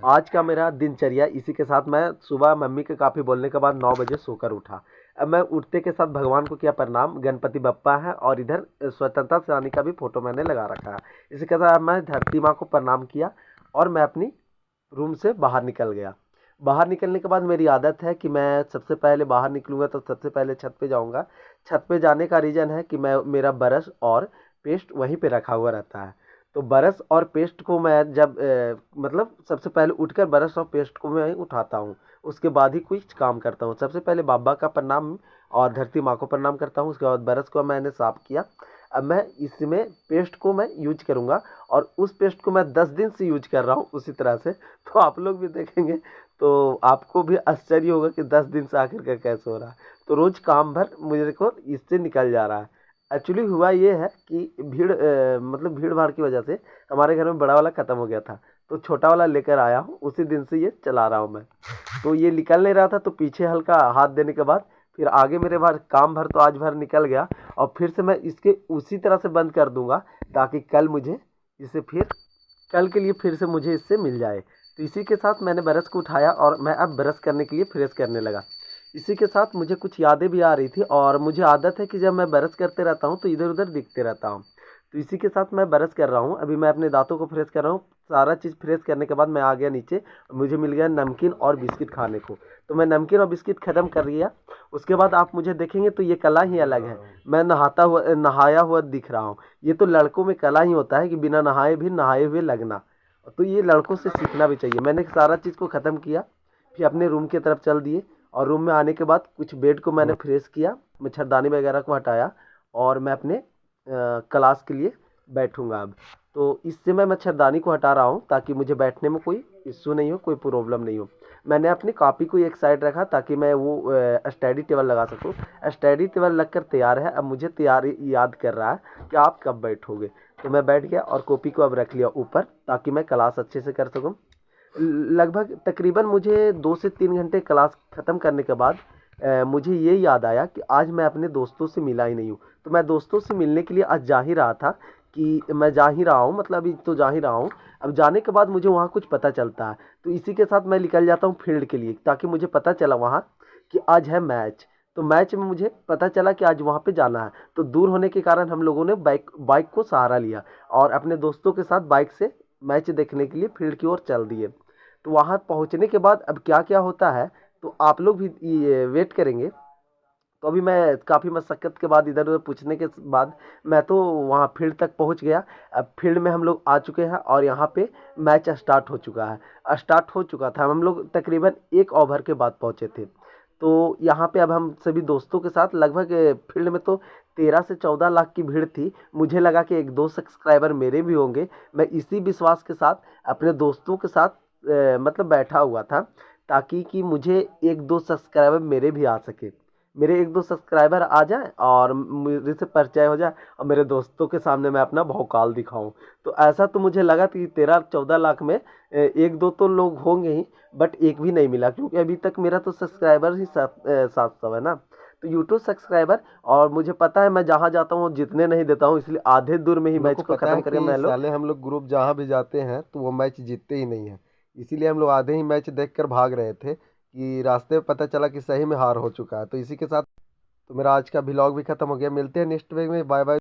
आज का मेरा दिनचर्या इसी के साथ मैं सुबह मम्मी के काफ़ी बोलने के बाद 9 बजे सोकर उठा। अब मैं उठते के साथ भगवान को किया प्रणाम, गणपति बप्पा है और इधर स्वतंत्रता सेनानी का भी फ़ोटो मैंने लगा रखा है। इसी के साथ मैं धरती माँ को प्रणाम किया और मैं अपनी रूम से बाहर निकल गया। बाहर निकलने के बाद मेरी आदत है कि मैं सबसे पहले बाहर निकलूँगा तो सबसे पहले छत पे जाऊँगा। छत पे जाने का रीज़न है कि मैं मेरा ब्रश और पेस्ट वहीं पे रखा हुआ रहता है। तो ब्रश और पेस्ट को मैं जब मतलब सबसे पहले उठकर ब्रश और पेस्ट को मैं उठाता हूँ। उसके बाद ही कुछ काम करता हूँ। सबसे पहले बाबा का प्रणाम और धरती माँ को प्रणाम करता हूँ। उसके बाद ब्रश को मैंने साफ़ किया। अब मैं इसमें पेस्ट को मैं यूज करूँगा और उस पेस्ट को मैं 10 दिन से यूज कर रहा हूँ उसी तरह से। तो आप लोग भी देखेंगे तो आपको भी आश्चर्य होगा कि 10 दिन से आखिर का कैसे हो रहा है। तो रोज़ काम भर मुझे को इससे निकल जा रहा है। एक्चुअली हुआ ये है कि मतलब भीड़ भाड़ की वजह से हमारे घर में बड़ा वाला ख़त्म हो गया था। तो छोटा वाला लेकर आया हूँ, उसी दिन से ये चला रहा हूँ मैं। तो ये निकल नहीं रहा था तो पीछे हल्का हाथ देने के बाद फिर आगे मेरे भर काम भर तो आज भर निकल गया और फिर से मैं इसके उसी तरह से बंद कर दूंगा ताकि कल मुझे इसे फिर कल के लिए फिर से मुझे इससे मिल जाए। तो इसी के साथ मैंने ब्रश को उठाया और मैं अब ब्रश करने के लिए फ्रेश करने लगा। इसी के साथ मुझे कुछ यादें भी आ रही थी और मुझे आदत है कि जब मैं ब्रश करते रहता हूँ तो इधर उधर दिखते रहता हूँ। तो इसी के साथ मैं ब्रश कर रहा हूँ। अभी मैं अपने दांतों को फ्रेश कर रहा हूँ। सारा चीज़ फ्रेश करने के बाद मैं आ गया नीचे। मुझे मिल गया नमकीन और बिस्किट खाने को। तो मैं नमकीन और बिस्किट ख़त्म कर लिया। उसके बाद आप मुझे देखेंगे तो ये कला ही अलग है। मैं नहाया हुआ दिख रहा हूँ। ये तो लड़कों में कला ही होता है कि बिना नहाए भी नहाए हुए लगना। तो ये लड़कों से सीखना भी चाहिए। मैंने सारा चीज़ को ख़त्म किया, फिर अपने रूम की तरफ चल दिए और रूम में आने के बाद कुछ बेड को मैंने फ्रेश किया, मच्छरदानी वगैरह को हटाया और मैं अपने क्लास के लिए बैठूंगा अब। तो इससे मैं मच्छरदानी को हटा रहा हूँ ताकि मुझे बैठने में कोई इश्यू नहीं हो, कोई प्रॉब्लम नहीं हो। मैंने अपनी कॉपी को एक साइड रखा ताकि मैं वो स्टडी टेबल लगा सकूँ। स्टडी टेबल लगकर तैयार है। अब मुझे तैयारी याद कर रहा है कि आप कब बैठोगे। तो मैं बैठ गया और कॉपी को अब रख लिया ऊपर ताकि मैं क्लास अच्छे से कर सकूँ। लगभग तकरीबन मुझे 2 से 3 घंटे क्लास ख़त्म करने के बाद मुझे ये याद आया कि आज मैं अपने दोस्तों से मिला ही नहीं हूँ। तो मैं दोस्तों से मिलने के लिए आज जा ही रहा था कि मैं जा ही रहा हूँ, मतलब अभी तो जा ही रहा हूँ। अब जाने के बाद मुझे वहाँ कुछ पता चलता है तो इसी के साथ मैं निकल जाता हूँ फील्ड के लिए ताकि मुझे पता चला वहाँ कि आज है मैच। तो मैच में मुझे पता चला कि आज वहाँ पे जाना है। तो दूर होने के कारण हम लोगों ने बाइक बाइक को सहारा लिया और अपने दोस्तों के साथ बाइक से मैच देखने के लिए फील्ड की ओर चल दिए। तो वहाँ पहुँचने के बाद अब क्या क्या होता है तो आप लोग भी ये वेट करेंगे। तो अभी मैं काफ़ी मशक्क़त के बाद इधर उधर पूछने के बाद मैं तो वहाँ फील्ड तक पहुँच गया। अब फील्ड में हम लोग आ चुके हैं और यहाँ पे मैच स्टार्ट हो चुका है, स्टार्ट हो चुका था। हम लोग तकरीबन 1 ओवर के बाद पहुँचे थे। तो यहाँ पे अब हम सभी दोस्तों के साथ लगभग फील्ड में तो 13 से 14 लाख की भीड़ थी। मुझे लगा कि 1-2 सब्सक्राइबर मेरे भी होंगे। मैं इसी विश्वास के साथ अपने दोस्तों के साथ मतलब बैठा हुआ था ताकि कि मुझे 1-2 सब्सक्राइबर मेरे भी आ सके। मेरे 1-2 सब्सक्राइबर आ जाएँ और मेरे से परिचय हो जाए और मेरे दोस्तों के सामने मैं अपना भौकाल दिखाऊँ। तो ऐसा तो मुझे लगा कि 13-14 लाख में 1-2 तो लोग होंगे ही, बट एक भी नहीं मिला क्योंकि अभी तक मेरा तो सब्सक्राइबर ही 700 है ना। तो यूट्यूब सब्सक्राइबर और मुझे पता है मैं जहाँ जाता हूँ जितने नहीं देता हूँ, इसलिए आधे दूर में ही हम लोग मैच को को पता ख़त्म है करके कि मैं लोग साले हम लोग ग्रुप जहाँ भी जाते हैं तो वो मैच जीतते ही नहीं है। इसीलिए हम लोग आधे ही मैच देखकर भाग रहे थे कि रास्ते में पता चला कि सही में हार हो चुका है। तो इसी के साथ तो मेरा आज का व्लॉग भी खत्म हो गया। मिलते हैं नेक्स्ट वीक में। Bye bye.